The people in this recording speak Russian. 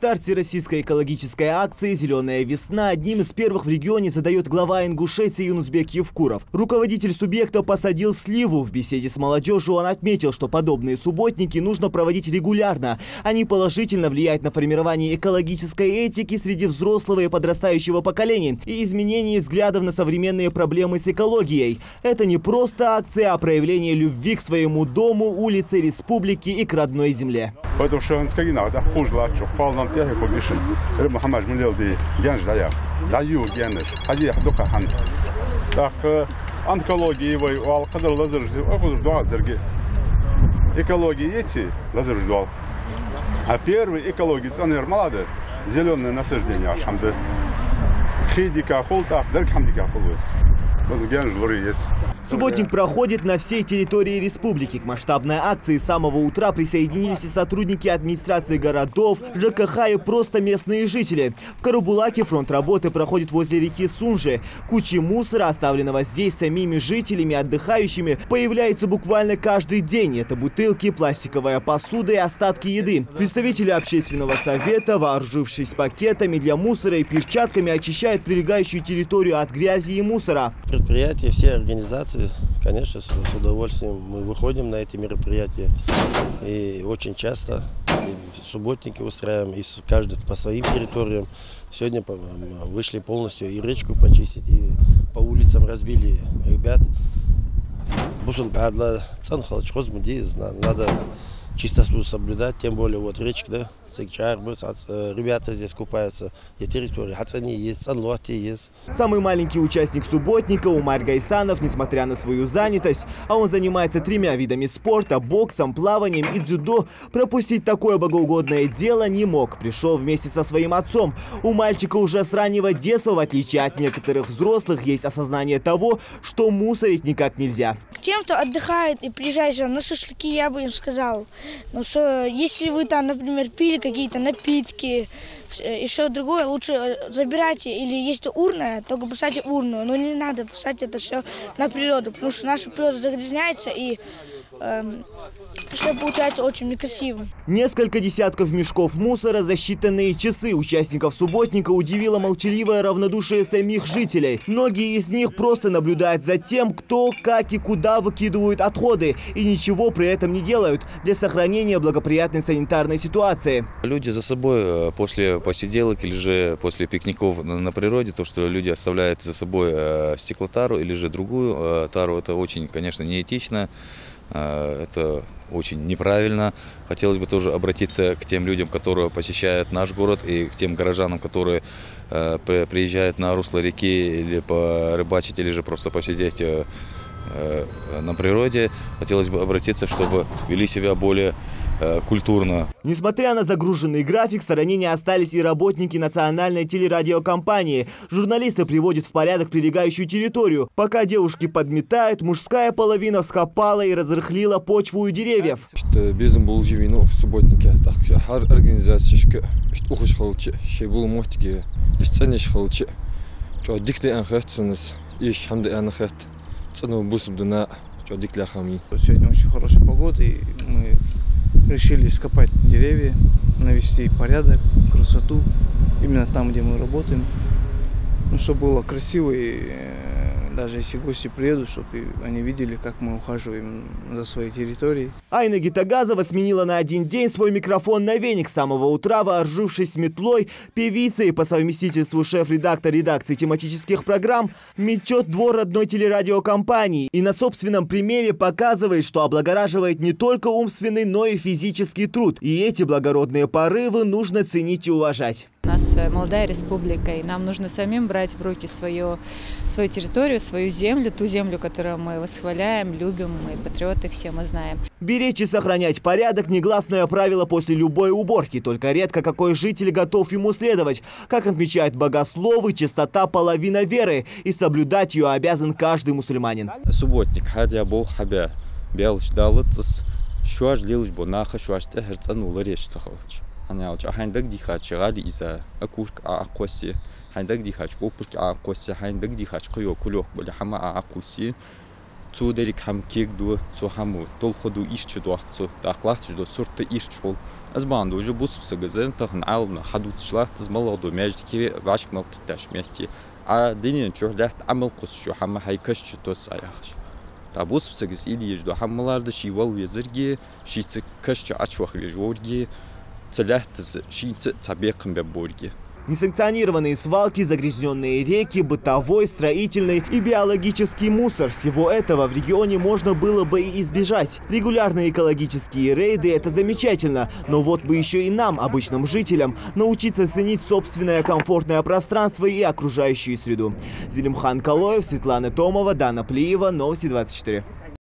Старт всероссийской экологической акции «Зеленая весна» одним из первых в регионе задает глава Ингушетии Юнусбек Евкуров. Руководитель субъекта посадил сливу. В беседе с молодежью он отметил, что подобные субботники нужно проводить регулярно. Они положительно влияют на формирование экологической этики среди взрослого и подрастающего поколения и изменение взглядов на современные проблемы с экологией. Это не просто акция, а проявление любви к своему дому, улице, республике и к родной земле. А первый экология зеленое насаждение. Субботник проходит на всей территории республики. К масштабной акции с самого утра присоединились и сотрудники администрации городов, ЖКХ и просто местные жители. В Карабулаке фронт работы проходит возле реки Сунжи. Кучи мусора, оставленного здесь самими жителями, отдыхающими, появляются буквально каждый день. Это бутылки, пластиковая посуда и остатки еды. Представители общественного совета, вооружившись пакетами для мусора и перчатками, очищают прилегающую территорию от грязи и мусора. Предприятия, все организации, конечно, с удовольствием мы выходим на эти мероприятия. И очень часто и субботники устраиваем, и каждый по своим территориям. Сегодня вышли полностью и речку почистить, и по улицам разбили ребят. Надо чистоту соблюдать, тем более вот речка, да, ребята здесь купаются, и территория, Хацани есть, Санлуати есть. Самый маленький участник субботника Умар Гайсанов, несмотря на свою занятость, а он занимается 3 видами спорта, боксом, плаванием и дзюдо, пропустить такое богоугодное дело не мог. Пришел вместе со своим отцом. У мальчика уже с раннего детства, в отличие от некоторых взрослых, есть осознание того, что мусорить никак нельзя. Тем, кто отдыхает и приезжает на шашлыки, я бы им сказал, ну, что если вы там, например, пили какие-то напитки и все другое, лучше забирайте, или если урна, только бросайте урну, но не надо бросать это все на природу, потому что наша природа загрязняется и все получается очень некрасиво. Несколько десятков мешков мусора за считанные часы участников субботника удивило молчаливое равнодушие самих жителей. Многие из них просто наблюдают за тем, кто, как и куда выкидывают отходы, и ничего при этом не делают для сохранения благоприятной санитарной ситуации. Люди за собой после посиделок или же после пикников на природе, то, что люди оставляют за собой стеклотару или же другую тару, это очень, конечно, неэтично. Это очень неправильно. Хотелось бы тоже обратиться к тем людям, которые посещают наш город, и к тем горожанам, которые приезжают на русло реки или порыбачить, или же просто посидеть на природе. Хотелось бы обратиться, чтобы вели себя более культурно. Несмотря на загруженный график, в стороне не остались и работники национальной телерадиокомпании. Журналисты приводят в порядок прилегающую территорию. Пока девушки подметают, мужская половина вскопала и разрыхлила почву у деревьев. Bizim бұл живину субботники, так организация, ухуш халчи, шейбул мохтики, истяниш халчи, что дикты анхатсунс, иш хамды анхат, цену бусубдана, что диклер хами. Сегодня очень хорошая погода, и мы решили скопать деревья, навести порядок, красоту, именно там, где мы работаем. Ну, чтобы было красиво, и даже если гости приедут, чтобы они видели, как мы ухаживаем за своей территорией. Айна Гитагазова сменила на один день свой микрофон на веник. С самого утра, вооружившись метлой, певица и по совместительству шеф-редактор редакции тематических программ метет двор одной телерадиокомпании и на собственном примере показывает, что облагораживает не только умственный, но и физический труд. И эти благородные порывы нужно ценить и уважать. У нас молодая республика, и нам нужно самим брать в руки свою территорию, свою землю, ту землю, которую мы восхваляем, любим, мы патриоты, все мы знаем. Беречь и сохранять порядок – негласное правило после любой уборки. Только редко какой житель готов ему следовать. Как отмечают богословы, чистота – половина веры, и соблюдать ее обязан каждый мусульманин. Субботник, хадя бог хабя, белч далыцс, шуаж лилч бонаха, шуаж техерцан улареш цахалч. Хайндак дихач гали иза акурк акоси хайндак дихач опурк акоси хайндак дихач кuyо кулох боли хама акуси цудерик хам кегду цу хаму толходу ишчу дуахцу дахлахч до сурта ишчхол азбанду уже буспса газен тахн ална хадут шлахт змалоду междики вашк малташ мехти а динин чурлахт амал qusшу хама хайкашчу тос аяхш та буспса гис идиеш до хамларда шивал везерги шиц кашчу ачвах вежорги целахт шиц цабекм беборги. Несанкционированные свалки, загрязненные реки, бытовой, строительный и биологический мусор. Всего этого в регионе можно было бы и избежать. Регулярные экологические рейды – это замечательно. Но вот бы еще и нам, обычным жителям, научиться ценить собственное комфортное пространство и окружающую среду. Зелимхан Калоев, Светлана Томова, Дана Плиева, Новости 24.